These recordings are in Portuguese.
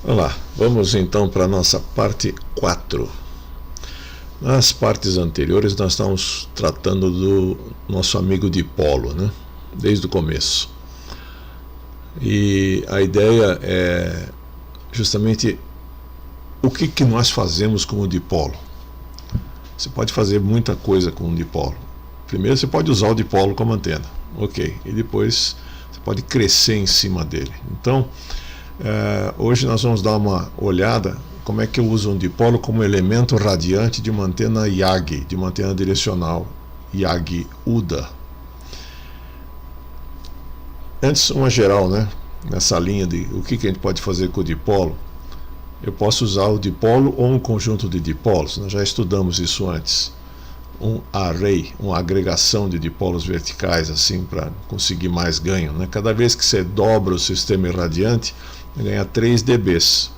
Olá, vamos então para a nossa parte 4. Nas partes anteriores nós estamos tratando do nosso amigo dipolo, né? Desde o começo. E a ideia é justamente o que nós fazemos com o dipolo. Você pode fazer muita coisa com o dipolo. Primeiro você pode usar o dipolo como antena, ok, e depois você pode crescer em cima dele. Então, hoje nós vamos dar uma olhada como é que eu uso um dipolo como elemento radiante de uma antena Yagi, de uma antena direcional Yagi UDA. Antes, uma geral, né? Nessa linha de o que a gente pode fazer com o dipolo. Eu posso usar o dipolo ou um conjunto de dipolos, nós já estudamos isso antes. Um array, uma agregação de dipolos verticais, assim, para conseguir mais ganho, né? Cada vez que você dobra o sistema irradiante, ganha 3 dBs,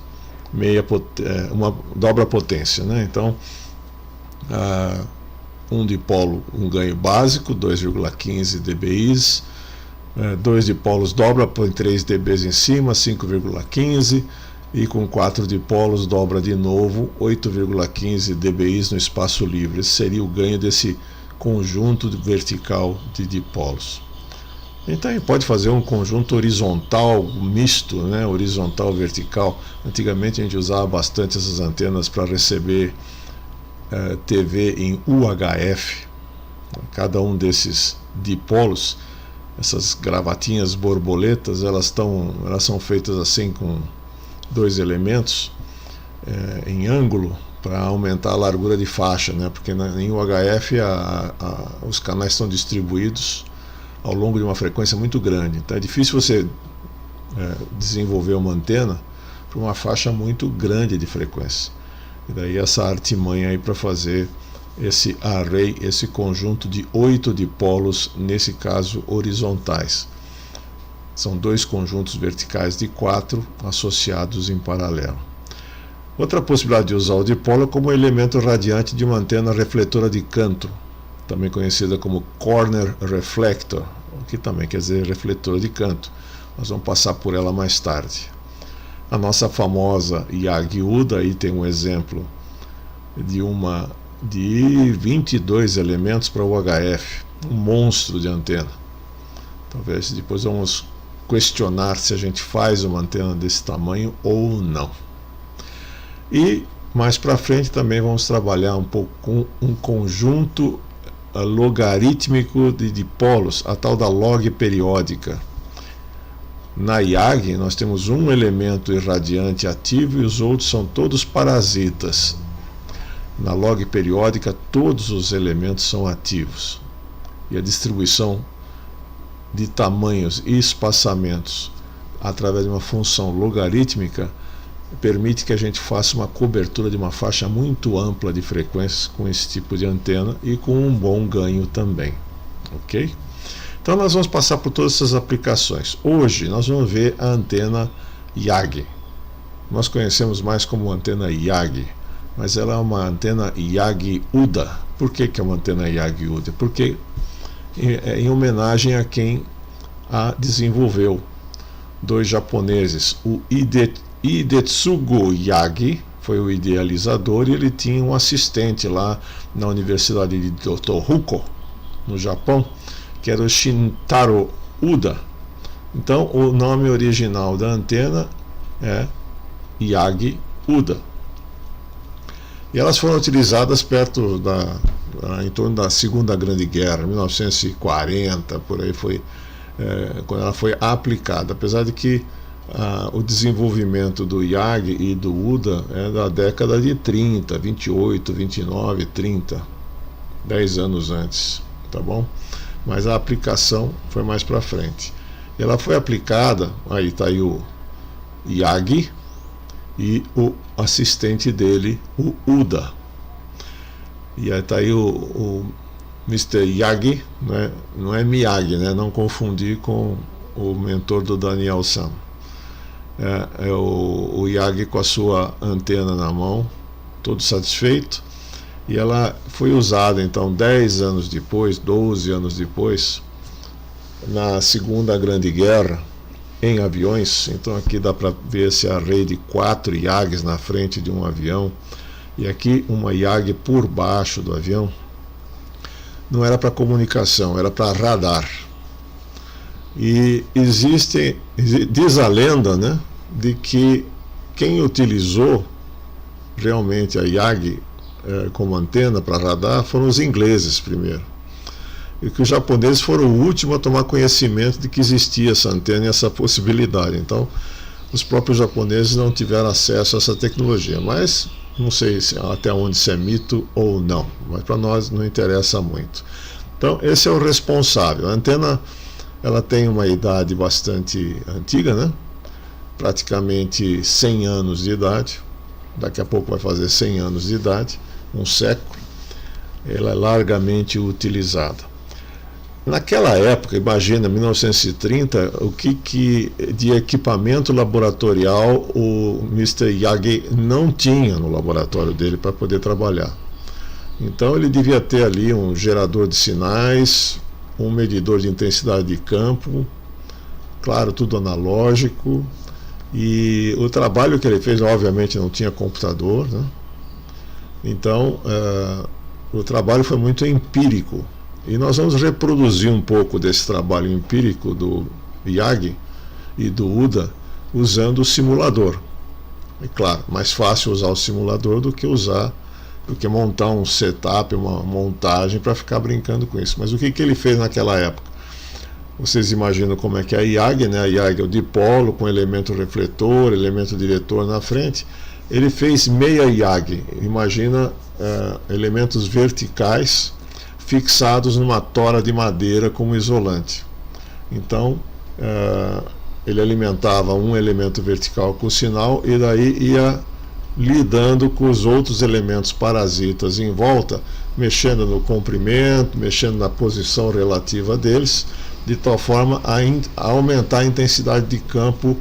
uma dobra a potência, né? Então, um dipolo, um ganho básico, 2,15 dBis, 2 dipolos dobra, põe 3 dBs em cima, 5,15, e com 4 dipolos dobra de novo, 8,15 dBis no espaço livre. Esse seria o ganho desse conjunto vertical de dipolos. Então pode fazer um conjunto horizontal misto, né? Horizontal vertical. Antigamente a gente usava bastante essas antenas para receber TV em UHF. Cada um desses dipolos, essas gravatinhas borboletas, elas são feitas assim com 2 elementos em ângulo para aumentar a largura de faixa, né? Porque em UHF os canais estão distribuídos ao longo de uma frequência muito grande, então é difícil você desenvolver uma antena para uma faixa muito grande de frequência. E daí essa artimanha aí para fazer esse array, esse conjunto de 8 dipolos, nesse caso horizontais. São 2 conjuntos verticais de 4 associados em paralelo. Outra possibilidade de usar o dipolo é como elemento radiante de uma antena refletora de canto, também conhecida como corner reflector, que também quer dizer refletora de canto. Nós vamos passar por ela mais tarde. A nossa famosa Yagi UDA, aí tem um exemplo de 22 elementos para UHF, um monstro de antena. Talvez depois vamos questionar se a gente faz uma antena desse tamanho ou não. E mais para frente também vamos trabalhar um pouco com um conjunto logarítmico de dipolos, a tal da log periódica. Na Yagi nós temos um elemento irradiante ativo e os outros são todos parasitas. Na log periódica todos os elementos são ativos. E a distribuição de tamanhos e espaçamentos através de uma função logarítmica permite que a gente faça uma cobertura de uma faixa muito ampla de frequências com esse tipo de antena e com um bom ganho também, ok? Então nós vamos passar por todas essas aplicações. Hoje nós vamos ver a antena Yagi. Nós conhecemos mais como antena Yagi, mas ela é uma antena Yagi UDA. Por que é uma antena Yagi UDA? Porque em homenagem a quem a desenvolveu, 2 japoneses, o Hidetsugu Yagi foi o idealizador e ele tinha um assistente lá na Universidade de Tohoku, no Japão, que era o Shintaro Uda. Então o nome original da antena é Yagi UDA. E elas foram utilizadas em torno da Segunda Grande Guerra, 1940, por aí foi quando ela foi aplicada, apesar de que o desenvolvimento do Yagi e do UDA é da década de 30, 28, 29, 30, 10 anos antes, tá bom? Mas a aplicação foi mais para frente. E ela foi aplicada, aí está aí o Yagi e o assistente dele, o UDA. E aí está aí o Mr. Yagi, né? Não é Miyagi, né? Não confundir com o mentor do Daniel-san. É o Yagi com a sua antena na mão, todo satisfeito. E ela foi usada então 10 anos depois, 12 anos depois, na Segunda Grande Guerra, em aviões. Então aqui dá para ver esse array de 4 IAGs na frente de um avião, e aqui uma IAG por baixo do avião. Não era para comunicação, era para radar. E diz a lenda, né, de que quem utilizou realmente a IAG como antena para radar foram os ingleses primeiro, e que os japoneses foram o último a tomar conhecimento de que existia essa antena e essa possibilidade. Então os próprios japoneses não tiveram acesso a essa tecnologia, mas não sei até onde isso é mito ou não, mas para nós não interessa muito. Então esse é o responsável. A antena, ela tem uma idade bastante antiga, né? Praticamente 100 anos de idade. Daqui a pouco vai fazer 100 anos de idade, um século. Ela é largamente utilizada. Naquela época, imagina, 1930, o que de equipamento laboratorial o Mr. Yagi não tinha no laboratório dele para poder trabalhar. Então ele devia ter ali um gerador de sinais, um medidor de intensidade de campo, claro, tudo analógico. E o trabalho que ele fez, obviamente, não tinha computador, né? Então o trabalho foi muito empírico. E nós vamos reproduzir um pouco desse trabalho empírico do Yagi e do Uda usando o simulador. É claro, mais fácil usar o simulador do que montar um setup, uma montagem para ficar brincando com isso. Mas o que ele fez naquela época? Vocês imaginam como é que é a IAG, né? A IAG é o dipolo com elemento refletor, elemento diretor na frente. Ele fez meia IAG. Imagina elementos verticais fixados numa tora de madeira como isolante. Então ele alimentava um elemento vertical com o sinal e daí ia lidando com os outros elementos parasitas em volta, mexendo no comprimento, mexendo na posição relativa deles, de tal forma a aumentar a intensidade de campo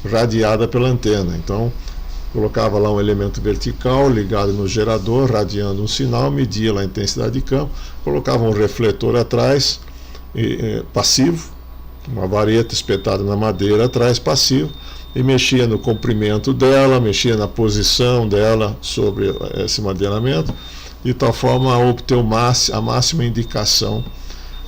radiada pela antena. Então colocava lá um elemento vertical ligado no gerador, radiando um sinal, media lá a intensidade de campo, colocava um refletor atrás, passivo, uma vareta espetada na madeira atrás, passivo, e mexia no comprimento dela, mexia na posição dela sobre esse madeiramento, de tal forma a obter a máxima indicação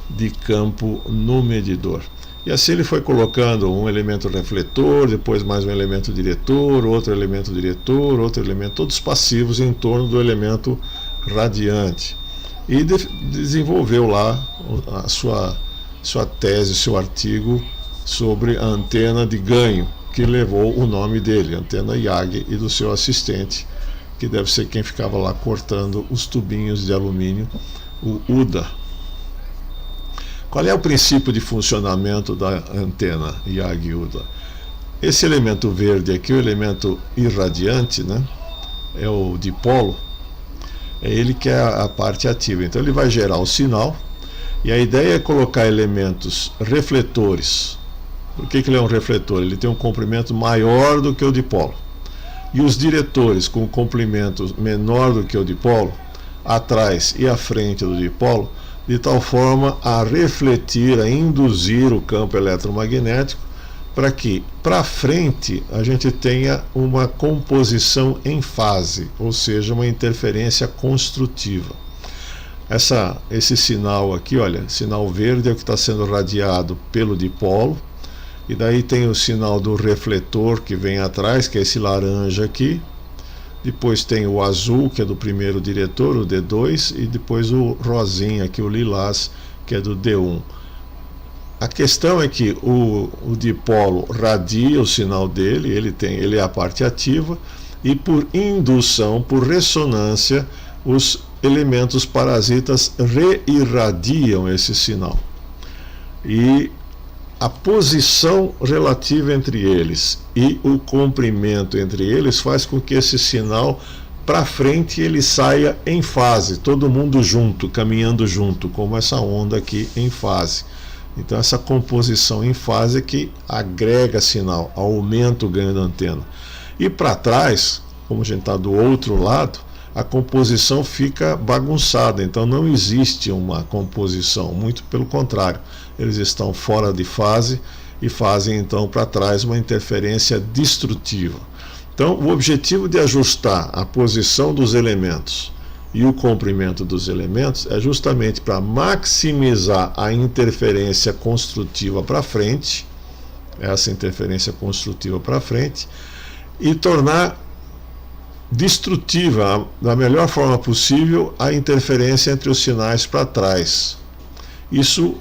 de campo no medidor. E assim ele foi colocando um elemento refletor, depois mais um elemento diretor, outro elemento, todos passivos em torno do elemento radiante. E desenvolveu lá a sua tese, seu artigo sobre a antena de ganho, que levou o nome dele, antena Yagi, e do seu assistente, que deve ser quem ficava lá cortando os tubinhos de alumínio, o Uda. Qual é o princípio de funcionamento da antena Yagi-Uda? Esse elemento verde aqui, o elemento irradiante, né, é o dipolo, é ele que é a parte ativa. Então ele vai gerar o sinal, e a ideia é colocar elementos refletores. Por que ele é um refletor? Ele tem um comprimento maior do que o dipolo. E os diretores com comprimento menor do que o dipolo, atrás e à frente do dipolo, de tal forma a refletir, a induzir o campo eletromagnético, para que para frente a gente tenha uma composição em fase, ou seja, uma interferência construtiva. Esse sinal aqui, olha, sinal verde é o que está sendo radiado pelo dipolo, e daí tem o sinal do refletor que vem atrás, que é esse laranja aqui. Depois tem o azul, que é do primeiro diretor, o D2, e depois o rosinha aqui, o lilás, que é do D1. A questão é que o dipolo radia o sinal dele, ele é a parte ativa, e por indução, por ressonância, os elementos parasitas reirradiam esse sinal. E a posição relativa entre eles e o comprimento entre eles faz com que esse sinal para frente ele saia em fase, todo mundo junto, caminhando junto, como essa onda aqui em fase. Então essa composição em fase é que agrega sinal, aumenta o ganho da antena. E para trás, como a gente está do outro lado, a composição fica bagunçada, então não existe uma composição, muito pelo contrário, eles estão fora de fase e fazem então para trás uma interferência destrutiva. Então, o objetivo de ajustar a posição dos elementos e o comprimento dos elementos é justamente para maximizar a interferência construtiva para frente, essa interferência construtiva para frente, e tornar destrutiva, da melhor forma possível, a interferência entre os sinais para trás. Isso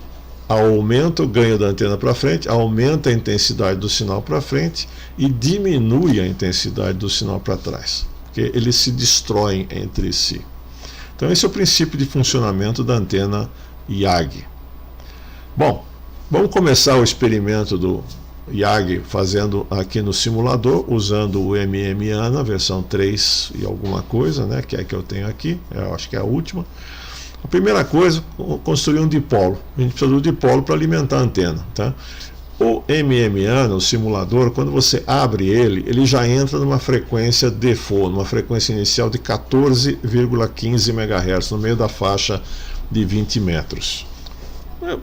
aumenta o ganho da antena para frente, aumenta a intensidade do sinal para frente e diminui a intensidade do sinal para trás, porque eles se destroem entre si. Então esse é o princípio de funcionamento da antena YAG. Bom, vamos começar o experimento do YAG fazendo aqui no simulador, usando o MM-ANA, versão 3 e alguma coisa, né, que é que eu tenho aqui, eu acho que é a última. A primeira coisa, construir um dipolo. A gente precisa do dipolo para alimentar a antena. Tá? O MM-ANA, o simulador, quando você abre ele, ele já entra numa frequência default, numa frequência inicial de 14,15 MHz, no meio da faixa de 20 metros. Eu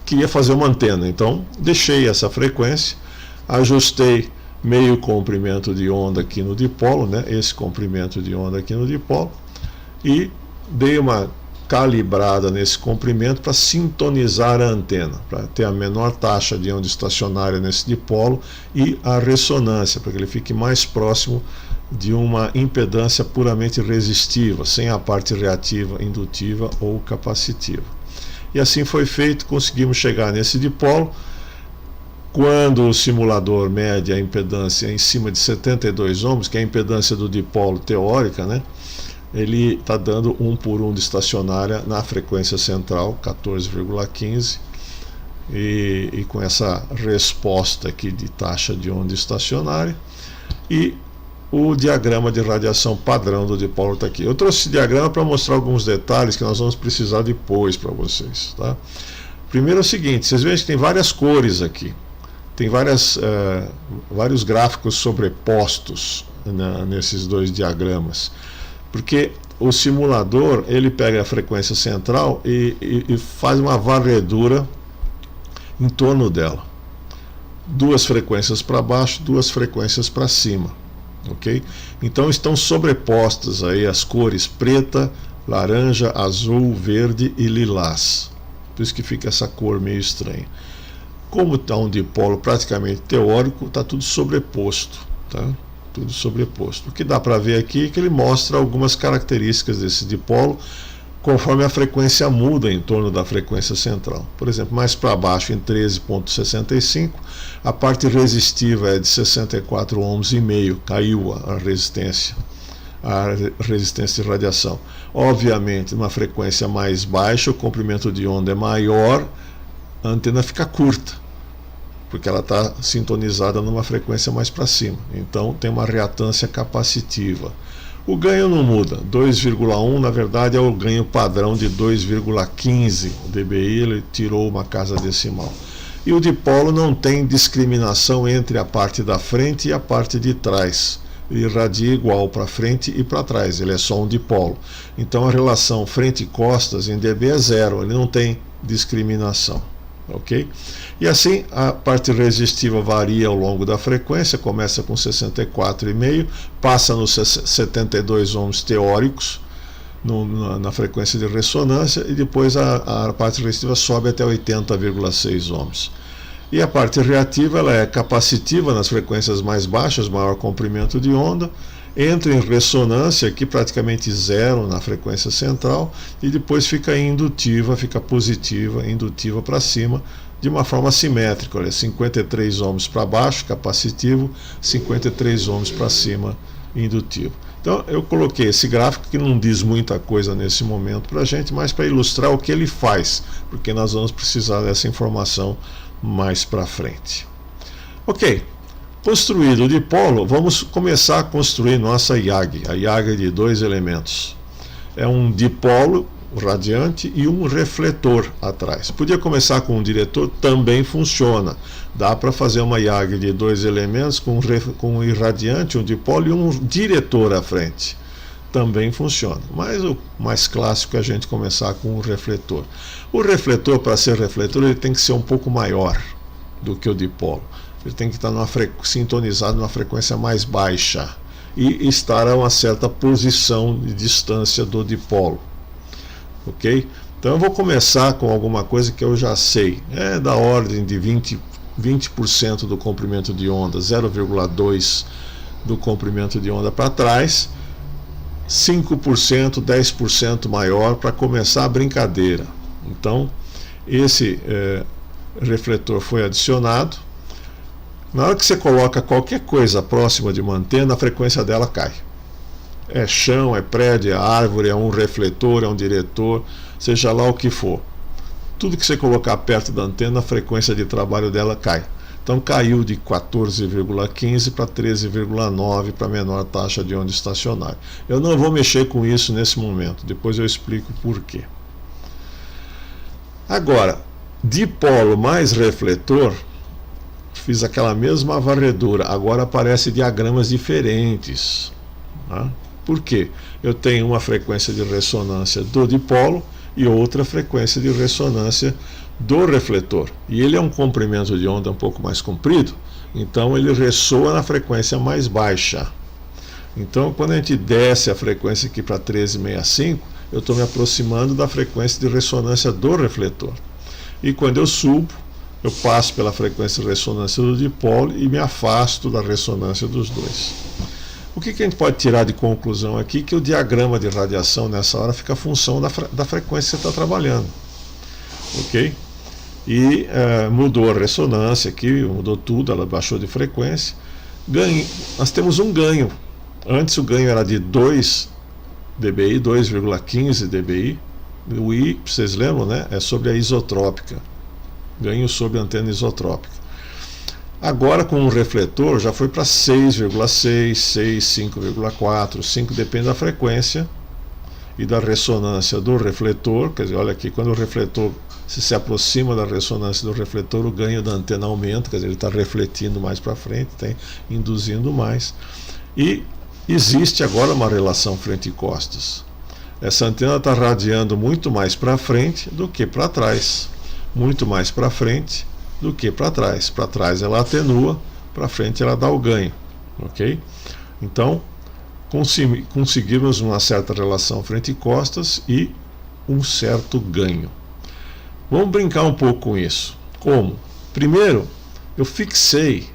queria fazer uma antena, então deixei essa frequência, ajustei meio comprimento de onda aqui no dipolo, né, esse comprimento de onda aqui no dipolo, e dei uma calibrada nesse comprimento para sintonizar a antena, para ter a menor taxa de onda estacionária nesse dipolo e a ressonância, para que ele fique mais próximo de uma impedância puramente resistiva, sem a parte reativa, indutiva ou capacitiva. E assim foi feito, conseguimos chegar nesse dipolo. Quando o simulador mede a impedância em cima de 72 ohms, que é a impedância do dipolo teórica, né, ele está dando 1 por 1 de estacionária na frequência central, 14,15, e com essa resposta aqui de taxa de onda estacionária. E o diagrama de radiação padrão do dipolo está aqui. Eu trouxe esse diagrama para mostrar alguns detalhes que nós vamos precisar depois para vocês. Tá? Primeiro é o seguinte, vocês veem que tem várias cores aqui. Tem vários gráficos sobrepostos nesses dois diagramas. Porque o simulador, ele pega a frequência central e faz uma varredura em torno dela. 2 frequências para baixo, 2 frequências para cima. Okay? Então estão sobrepostas aí as cores preta, laranja, azul, verde e lilás. Por isso que fica essa cor meio estranha. Como está um dipolo praticamente teórico, está tudo sobreposto. Tá? Tudo sobreposto. O que dá para ver aqui é que ele mostra algumas características desse dipolo conforme a frequência muda em torno da frequência central. Por exemplo, mais para baixo, em 13,65, a parte resistiva é de 64 ohms e meio, caiu a resistência de radiação. Obviamente, numa frequência mais baixa, o comprimento de onda é maior, a antena fica curta, porque ela está sintonizada numa frequência mais para cima. Então, tem uma reatância capacitiva. O ganho não muda, 2,1 na verdade é o ganho padrão de 2,15 dBi, ele tirou uma casa decimal. E o dipolo não tem discriminação entre a parte da frente e a parte de trás. Ele irradia igual para frente e para trás, ele é só um dipolo. Então a relação frente e costas em dB é zero, ele não tem discriminação. Okay? E assim a parte resistiva varia ao longo da frequência, começa com 64,5, passa nos 72 ohms teóricos na frequência de ressonância e depois a parte resistiva sobe até 80,6 ohms. E a parte reativa ela é capacitiva nas frequências mais baixas, maior comprimento de onda, entra em ressonância aqui praticamente zero na frequência central e depois fica indutiva, fica positiva, indutiva para cima de uma forma simétrica, olha, 53 ohms para baixo, capacitivo, 53 ohms para cima, indutivo. Então eu coloquei esse gráfico que não diz muita coisa nesse momento para a gente, mas para ilustrar o que ele faz, porque nós vamos precisar dessa informação mais para frente. Ok. Construído o dipolo, vamos começar a construir nossa YAG. A YAG é de 2 elementos. É um dipolo radiante e um refletor atrás. Podia começar com um diretor, também funciona. Dá para fazer uma YAG de 2 elementos com um irradiante, um dipolo e um diretor à frente. Também funciona. Mas o mais clássico é a gente começar com um refletor. O refletor, para ser refletor, ele tem que ser um pouco maior. do que o dipolo. Ele tem que estar sintonizado numa frequência mais baixa e estar a uma certa posição de distância do dipolo. Ok? Então eu vou começar com alguma coisa que eu já sei. É da ordem de 20% do comprimento de onda, 0,2 do comprimento de onda para trás, 5%, 10% maior para começar a brincadeira. Então, esse refletor foi adicionado. Na hora que você coloca qualquer coisa próxima de uma antena, a frequência dela cai. É chão, é prédio, é árvore, é um refletor, é um diretor, seja lá o que for. Tudo que você colocar perto da antena, a frequência de trabalho dela cai. Então caiu de 14,15 para 13,9 para a menor taxa de onda estacionária. Eu não vou mexer com isso nesse momento, depois eu explico por quê. Agora, dipolo mais refletor, fiz aquela mesma varredura, agora aparecem diagramas diferentes. Tá? Por quê? Eu tenho uma frequência de ressonância do dipolo e outra frequência de ressonância do refletor. E ele é um comprimento de onda um pouco mais comprido, então ele ressoa na frequência mais baixa. Então, quando a gente desce a frequência aqui para 1365, eu estou me aproximando da frequência de ressonância do refletor. E quando eu subo, eu passo pela frequência de ressonância do dipolo e me afasto da ressonância dos dois. O que a gente pode tirar de conclusão aqui? Que o diagrama de radiação nessa hora fica a função da frequência que você está trabalhando. Ok? E mudou a ressonância aqui, mudou tudo, ela baixou de frequência. Nós temos um ganho. Antes o ganho era de 2 dBi, 2,15 dBi. O I, vocês lembram, né? É sobre a isotrópica. Ganho sobre a antena isotrópica. Agora com o refletor já foi para 6,6, 6, 5,4, 5, depende da frequência e da ressonância do refletor. Quer dizer, olha aqui, quando o refletor se aproxima da ressonância do refletor, o ganho da antena aumenta, quer dizer, ele está refletindo mais para frente, está induzindo mais. E existe agora uma relação frente e costas. Essa antena está radiando muito mais para frente do que para trás. Muito mais para frente do que para trás. Para trás ela atenua, para frente ela dá o ganho. Ok? Então, conseguimos uma certa relação frente e costas e um certo ganho. Vamos brincar um pouco com isso. Como? Primeiro, eu fixei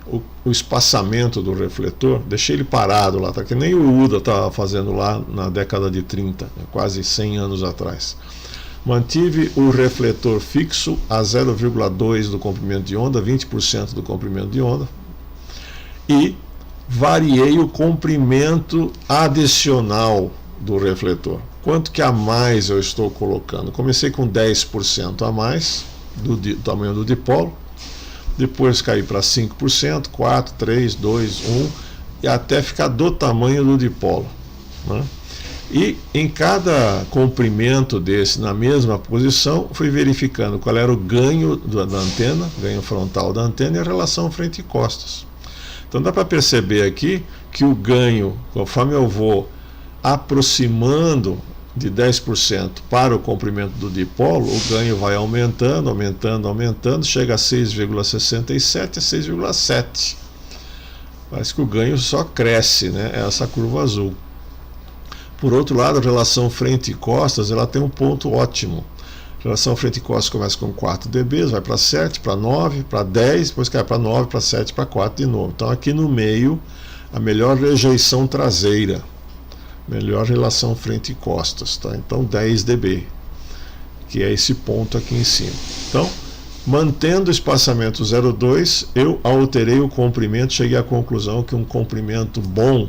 o espaçamento do refletor, deixei ele parado lá, tá? Que nem o UDA estava fazendo lá na década de 30, quase 100 anos atrás. Mantive o refletor fixo a 0,2 do comprimento de onda, 20% do comprimento de onda, e variei o comprimento adicional do refletor. Quanto que a mais eu estou colocando? Comecei com 10% a mais do tamanho do dipolo, depois caí para 5%, 4, 3, 2, 1, e até ficar do tamanho do dipolo, né? E em cada comprimento desse, na mesma posição, fui verificando qual era o ganho da antena, ganho frontal da antena, e a relação frente e costas. Então dá para perceber aqui que o ganho, conforme eu vou aproximando de 10% para o comprimento do dipolo, o ganho vai aumentando, aumentando, aumentando, chega a 6,67 a 6,7. Parece que o ganho só cresce, né? É essa curva azul. Por outro lado, a relação frente e costas, ela tem um ponto ótimo. A relação frente e costas começa com 4 dB, vai para 7, para 9, para 10, depois cai para 9, para 7, para 4 de novo. Então aqui no meio, a melhor rejeição traseira, melhor relação frente e costas, tá? Então 10 dB, que é esse ponto aqui em cima. Então, mantendo o espaçamento 0,2, eu alterei o comprimento, cheguei à conclusão que um comprimento bom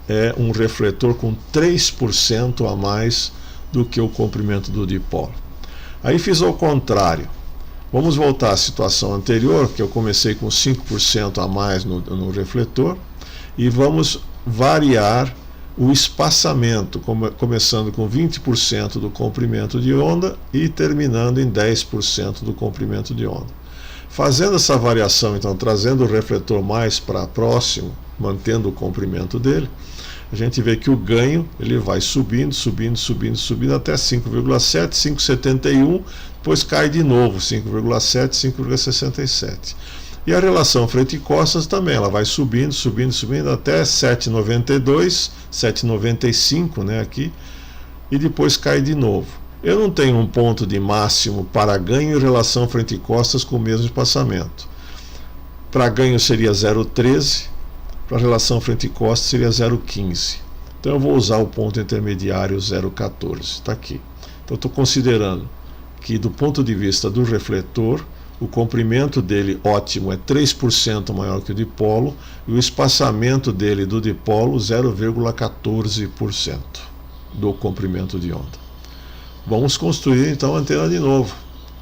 é um refletor com 3% a mais do que o comprimento do dipolo. Aí fiz ao contrário. Vamos voltar à situação anterior, que eu comecei com 5% a mais no refletor, e vamos variar o espaçamento, começando com 20% do comprimento de onda e terminando em 10% do comprimento de onda. Fazendo essa variação, então, trazendo o refletor mais para próximo, mantendo o comprimento dele, a gente vê que o ganho ele vai subindo, subindo, subindo, subindo até 5,7, 5,71, depois cai de novo, 5,7, 5,67. E a relação frente e costas também, ela vai subindo, subindo, subindo até 7,92, 7,95, né, aqui, e depois cai de novo. Eu não tenho um ponto de máximo para ganho em relação frente e costas com o mesmo espaçamento. Para ganho seria 0,13, para relação frente e costas seria 0,15. Então eu vou usar o ponto intermediário 0,14, está aqui. Então eu estou considerando que do ponto de vista do refletor, o comprimento dele ótimo é 3% maior que o dipolo e o espaçamento dele do dipolo 0,14% do comprimento de onda. Vamos construir então a antena de novo.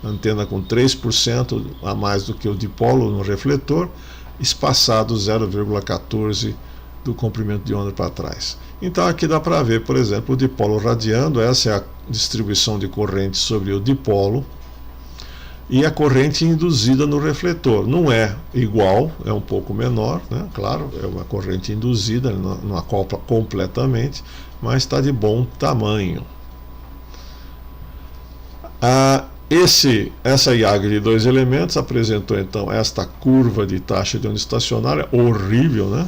Antena com 3% a mais do que o dipolo no refletor, espaçado 0,14% do comprimento de onda para trás. Então aqui dá para ver, por exemplo, o dipolo radiando, essa é a distribuição de corrente sobre o dipolo, e a corrente induzida no refletor. Não é igual, é um pouco menor, né? Claro, é uma corrente induzida, não acopla completamente, mas está de bom tamanho. Essa IAG de 2 elementos apresentou então esta curva de taxa de onda estacionária, horrível, né?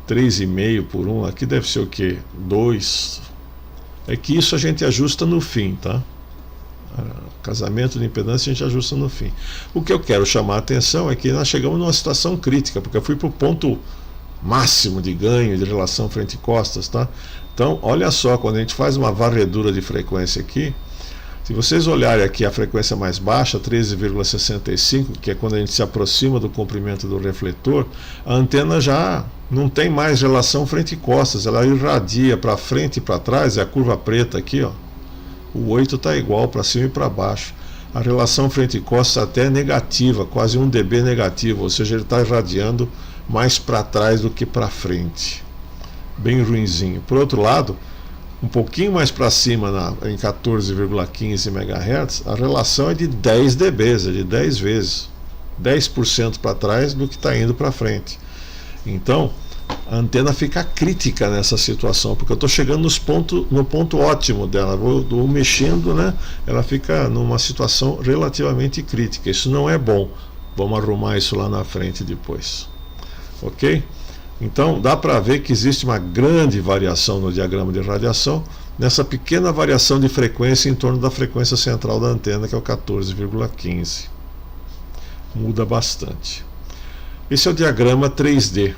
3,5 por 1, aqui deve ser o que? 2. É que isso a gente ajusta no fim, tá? Casamento de impedância a gente ajusta no fim. O que eu quero chamar a atenção é que nós chegamos numa situação crítica, porque eu fui para o ponto máximo de ganho de relação frente e costas, tá? Então, olha só, quando a gente faz uma varredura de frequência aqui, se vocês olharem aqui a frequência mais baixa, 13,65, que é quando a gente se aproxima do comprimento do refletor, a antena já não tem mais relação frente e costas, ela irradia para frente e para trás, é a curva preta aqui, ó. O 8 está igual para cima e para baixo. A relação frente e costas até é negativa, quase 1 dB negativo, ou seja, ele está irradiando mais para trás do que para frente. Bem ruinzinho. Por outro lado, um pouquinho mais para cima, em 14,15 MHz, a relação é de 10 dB, é de 10 vezes. 10% para trás do que está indo para frente. Então, a antena fica crítica nessa situação, porque eu estou chegando no ponto ótimo dela, vou mexendo, né? Ela fica numa situação relativamente crítica. Isso não é bom. Vamos arrumar isso lá na frente depois. Ok? Então, dá para ver que existe uma grande variação no diagrama de radiação, nessa pequena variação de frequência em torno da frequência central da antena, que é o 14,15. Muda bastante. Esse é o diagrama 3D.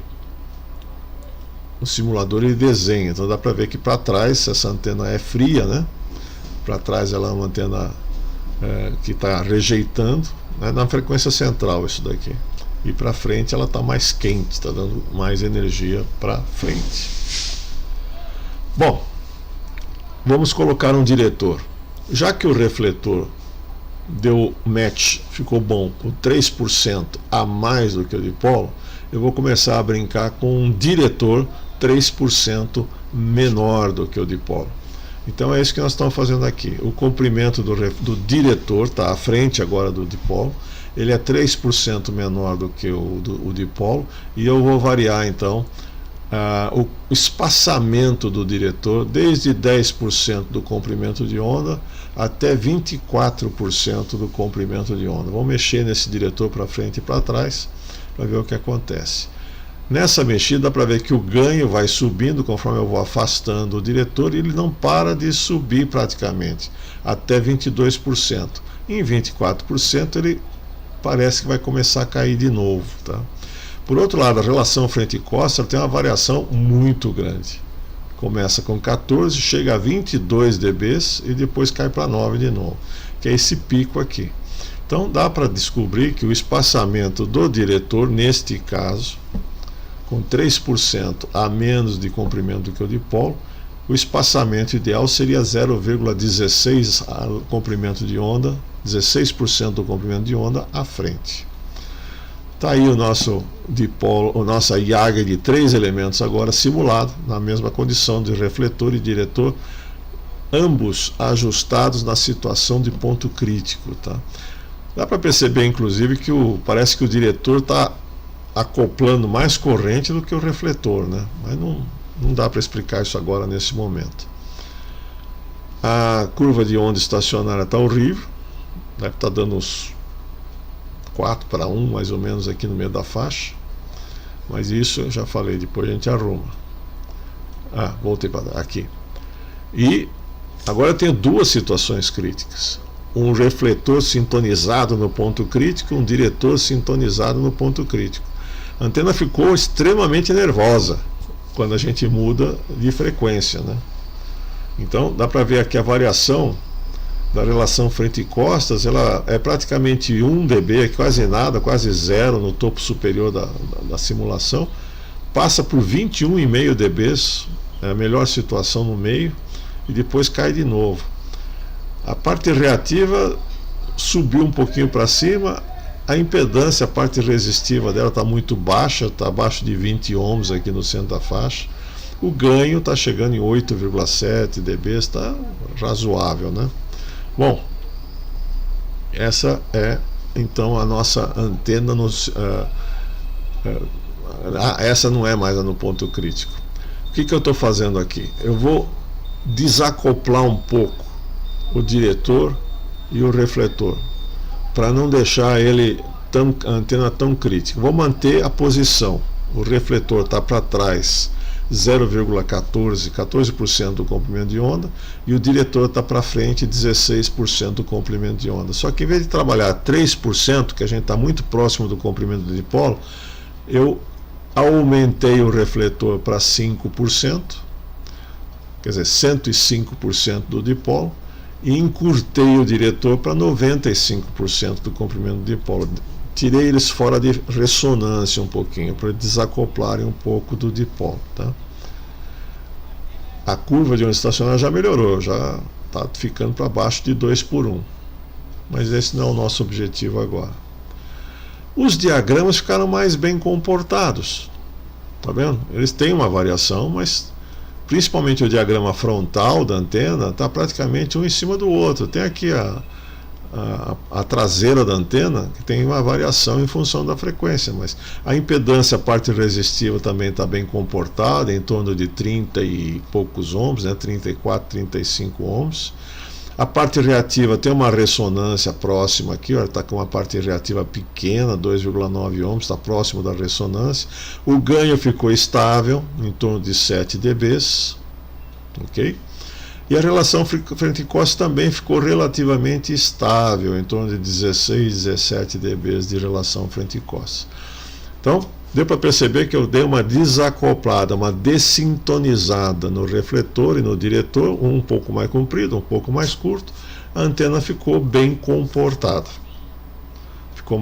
O simulador ele desenha, então dá para ver que para trás essa antena é fria, né? Para trás ela é uma antena que está rejeitando, né? Na frequência central isso daqui. E para frente ela está mais quente, está dando mais energia para frente. Bom, vamos colocar um diretor. Já que o refletor deu match, ficou bom, com 3% a mais do que o dipolo, eu vou começar a brincar com um diretor 3% menor do que o dipolo. Então é isso que nós estamos fazendo aqui. O comprimento do diretor está à frente agora do dipolo, ele é 3% menor do que o dipolo, e eu vou variar então o espaçamento do diretor desde 10% do comprimento de onda até 24% do comprimento de onda. Vamos mexer nesse diretor para frente e para trás para ver o que acontece. Nessa mexida dá para ver que o ganho vai subindo conforme eu vou afastando o diretor, e ele não para de subir praticamente até 22%. Em 24% ele parece que vai começar a cair de novo, tá? Por outro lado, a relação frente e costa tem uma variação muito grande. Começa com 14, chega a 22 dB e depois cai para 9 de novo, que é esse pico aqui. Então dá para descobrir que o espaçamento do diretor, neste caso, com 3% a menos de comprimento do que o dipolo, o espaçamento ideal seria 0,16 comprimento de onda, 16% do comprimento de onda à frente. Está aí o nosso dipolo, a nossa IAG de 3 elementos agora simulado, na mesma condição de refletor e diretor, ambos ajustados na situação de ponto crítico. Tá? Dá para perceber, inclusive, que parece que o diretor está acoplando mais corrente do que o refletor, né? Mas não dá para explicar isso agora nesse momento. A curva de onda estacionária está horrível, deve estar dando uns 4:1 mais ou menos aqui no meio da faixa, mas isso eu já falei, depois a gente arruma. Voltei para aqui. E agora eu tenho duas situações críticas: um refletor sintonizado no ponto crítico, um diretor sintonizado no ponto crítico. A antena ficou extremamente nervosa quando a gente muda de frequência, né? Então dá para ver aqui a variação da relação frente e costas. Ela é praticamente 1 dB, quase nada, quase zero no topo superior da simulação, passa por 21,5 dBs, é a melhor situação no meio, e depois cai de novo. A parte reativa subiu um pouquinho para cima, a impedância, a parte resistiva dela está muito baixa, está abaixo de 20 ohms aqui no centro da faixa. O ganho está chegando em 8,7 dB, está razoável, né? Bom, essa é então a nossa antena essa não é mais a no ponto crítico. O que eu estou fazendo aqui? Eu vou desacoplar um pouco o diretor e o refletor, para não deixar a antena tão crítica. Vou manter a posição. O refletor está para trás 14% do comprimento de onda, e o diretor está para frente 16% do comprimento de onda. Só que em vez de trabalhar 3%, que a gente está muito próximo do comprimento do dipolo, eu aumentei o refletor para 5%, quer dizer, 105% do dipolo, e encurtei o diretor para 95% do comprimento do dipolo. Tirei eles fora de ressonância um pouquinho, para desacoplarem um pouco do dipolo, tá? A curva de onda estacionária já melhorou, já está ficando para baixo de 2:1. Mas esse não é o nosso objetivo agora. Os diagramas ficaram mais bem comportados, tá vendo? Eles têm uma variação, mas principalmente o diagrama frontal da antena está praticamente um em cima do outro. Tem aqui a traseira da antena, que tem uma variação em função da frequência, mas a impedância, a parte resistiva, também está bem comportada, em torno de 30 e poucos ohms, né? 34, 35 ohms. A parte reativa tem uma ressonância próxima aqui, está com uma parte reativa pequena, 2,9 ohms, está próximo da ressonância. O ganho ficou estável, em torno de 7 dBs, ok? E a relação frente e costas também ficou relativamente estável, em torno de 16, 17 dBs de relação frente e costas. Então, deu para perceber que eu dei uma desacoplada, uma dessintonizada no refletor e no diretor, um pouco mais comprido, um pouco mais curto. A antena ficou bem comportada, ficou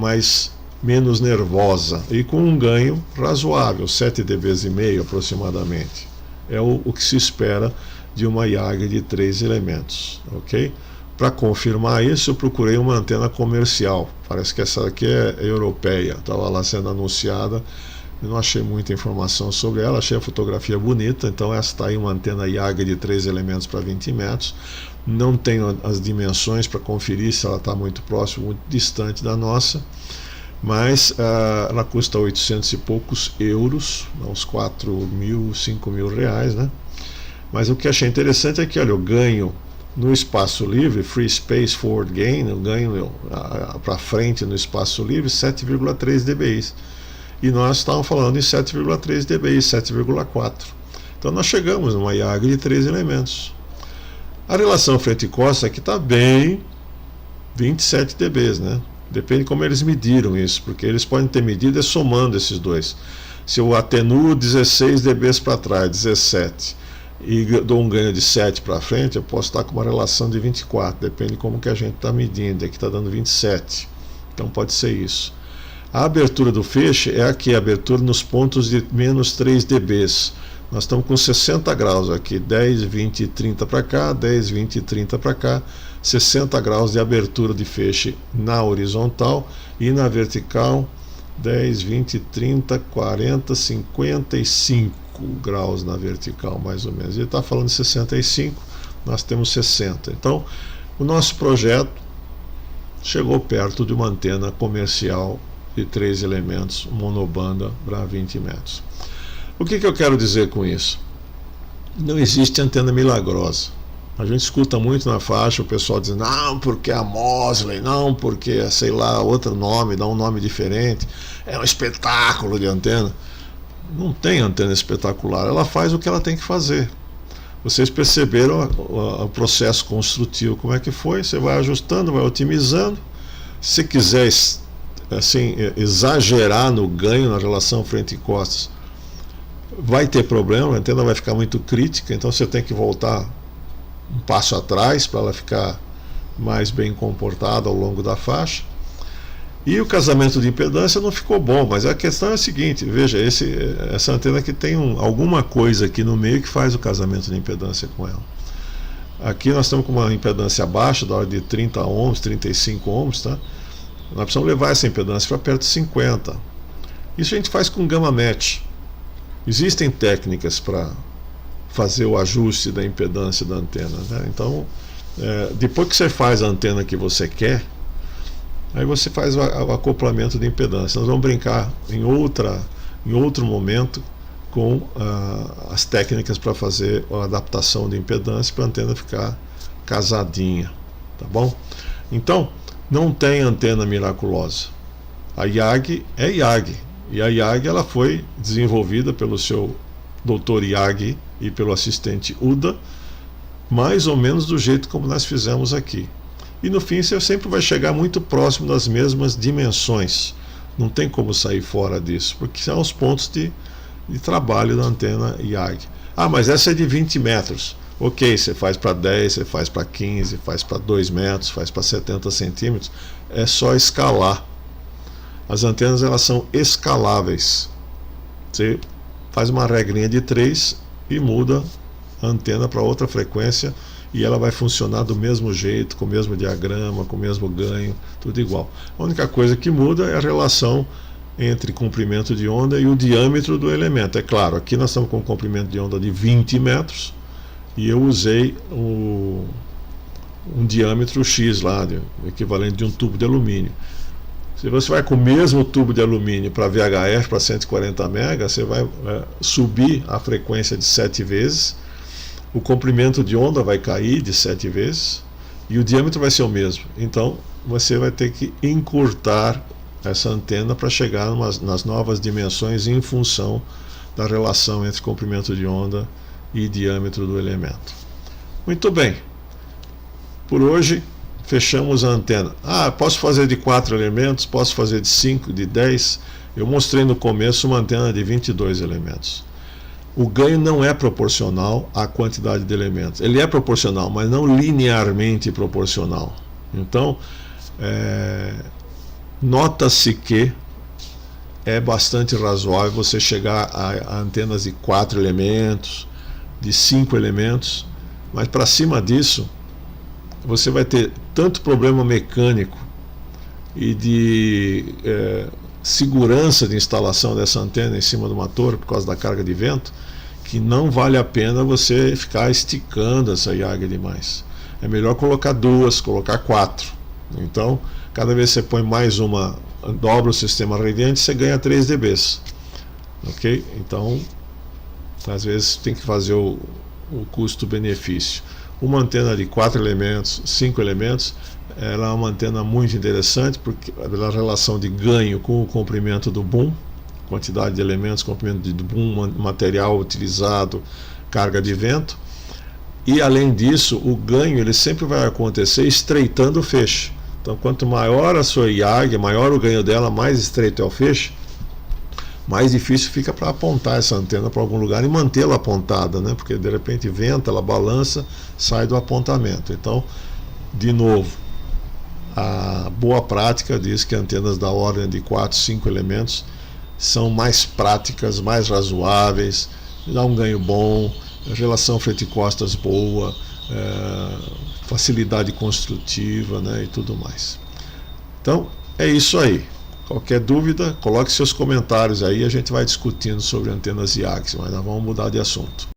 menos nervosa e com um ganho razoável, 7 dBs e meio aproximadamente. É o que se espera de uma IAG de 3 elementos, ok? Para confirmar isso, eu procurei uma antena comercial. Parece que essa aqui é europeia, estava lá sendo anunciada. Eu não achei muita informação sobre ela, achei a fotografia bonita. Então essa está aí, uma antena IAG de 3 elementos para 20 metros. Não tenho as dimensões para conferir se ela está muito próxima, muito distante da nossa, mas ela custa 800 e poucos euros, uns 4.000, 5.000 reais, né? Mas o que achei interessante é que, olha, eu ganho no espaço livre, free space forward gain, eu ganho para frente no espaço livre 7,3 dBi. E nós estávamos falando em 7,3 dBi, 7,4. Então nós chegamos numa IAG de 3 elementos. A relação frente e costa aqui está bem 27 dBs, né? Depende de como eles mediram isso, porque eles podem ter medido somando esses dois. Se eu atenuo 16 dBs para trás, 17, e dou um ganho de 7 para frente, eu posso estar com uma relação de 24, depende de como que a gente está medindo. Aqui está dando 27, então pode ser isso. A abertura do feixe é aqui, a abertura nos pontos de menos 3 dBs. Nós estamos com 60 graus aqui, 10, 20 e 30 para cá, 10, 20 e 30 para cá, 60 graus de abertura de feixe na horizontal, e na vertical 10, 20, 30, 40, 55 graus na vertical, mais ou menos. Ele está falando de 65, nós temos 60. Então, o nosso projeto chegou perto de uma antena comercial de 3 elementos, monobanda para 20 metros. O que eu quero dizer com isso? Não existe antena milagrosa. A gente escuta muito na faixa o pessoal dizendo, não, porque a Mosley, não, porque, sei lá, outro nome, dá um nome diferente, é um espetáculo de antena. Não tem antena espetacular, ela faz o que ela tem que fazer. Vocês perceberam o processo construtivo, como é que foi, você vai ajustando, vai otimizando. Se quiser assim, exagerar no ganho na relação frente e costas, vai ter problema, a antena vai ficar muito crítica, então você tem que voltar um passo atrás para ela ficar mais bem comportada ao longo da faixa. E o casamento de impedância não ficou bom, mas a questão é a seguinte, veja, essa antena aqui tem alguma coisa aqui no meio que faz o casamento de impedância com ela. Aqui nós estamos com uma impedância baixa, da ordem de 30 ohms, 35 ohms, tá? Nós precisamos levar essa impedância para perto de 50. Isso a gente faz com gamma match. Existem técnicas para fazer o ajuste da impedância da antena, né? Então, depois que você faz a antena que você quer, aí você faz o acoplamento de impedância. Nós vamos brincar em outro momento com as técnicas para fazer a adaptação de impedância para a antena ficar casadinha, tá bom? Então, não tem antena miraculosa. A YAG é YAG, e a YAG ela foi desenvolvida pelo seu Dr. YAG e pelo assistente UDA, mais ou menos do jeito como nós fizemos aqui. E no fim você sempre vai chegar muito próximo das mesmas dimensões. Não tem como sair fora disso, porque são os pontos de trabalho da antena YAG. Ah, mas essa é de 20 metros. Ok, você faz para 10, você faz para 15, faz para 2 metros, faz para 70 centímetros. É só escalar. As antenas elas são escaláveis. Você faz uma regrinha de 3 e muda a antena para outra frequência e ela vai funcionar do mesmo jeito, com o mesmo diagrama, com o mesmo ganho, tudo igual. A única coisa que muda é a relação entre comprimento de onda e o diâmetro do elemento. É claro, aqui nós estamos com um comprimento de onda de 20 metros e eu usei um diâmetro X lá, equivalente de um tubo de alumínio. Se você vai com o mesmo tubo de alumínio para VHF, para 140 MHz, você vai subir a frequência de 7 vezes, o comprimento de onda vai cair de 7 vezes e o diâmetro vai ser o mesmo. Então você vai ter que encurtar essa antena para chegar nas novas dimensões em função da relação entre comprimento de onda e diâmetro do elemento. Muito bem, por hoje fechamos a antena. Ah, posso fazer de 4 elementos, posso fazer de 5, de 10. Eu mostrei no começo uma antena de 22 elementos. O ganho não é proporcional à quantidade de elementos. Ele é proporcional, mas não linearmente proporcional. Então, nota-se que é bastante razoável você chegar a antenas de 4 elementos, de 5 elementos, mas para cima disso, você vai ter tanto problema mecânico e de segurança de instalação dessa antena em cima de uma torre por causa da carga de vento, que não vale a pena você ficar esticando essa YAG demais. É melhor colocar 2, colocar 4. Então, cada vez que você põe mais uma, dobra o sistema radiante, você ganha 3 dB. Ok? Então, às vezes tem que fazer o custo-benefício. Uma antena de 4 elementos, 5 elementos, ela é uma antena muito interessante, porque pela relação de ganho com o comprimento do boom, quantidade de elementos, comprimento do boom, material utilizado, carga de vento. E além disso, o ganho ele sempre vai acontecer estreitando o feixe. Então, quanto maior a sua YAG, maior o ganho dela, mais estreito é o feixe, mais difícil fica para apontar essa antena para algum lugar e mantê-la apontada, né? Porque de repente venta, ela balança, sai do apontamento. Então, de novo, a boa prática diz que antenas da ordem de 4, 5 elementos são mais práticas, mais razoáveis, dá um ganho bom, relação frente e costas boa, facilidade construtiva, né, e tudo mais. Então, é isso aí. Qualquer dúvida, coloque seus comentários aí, a gente vai discutindo sobre antenas YAG, mas nós vamos mudar de assunto.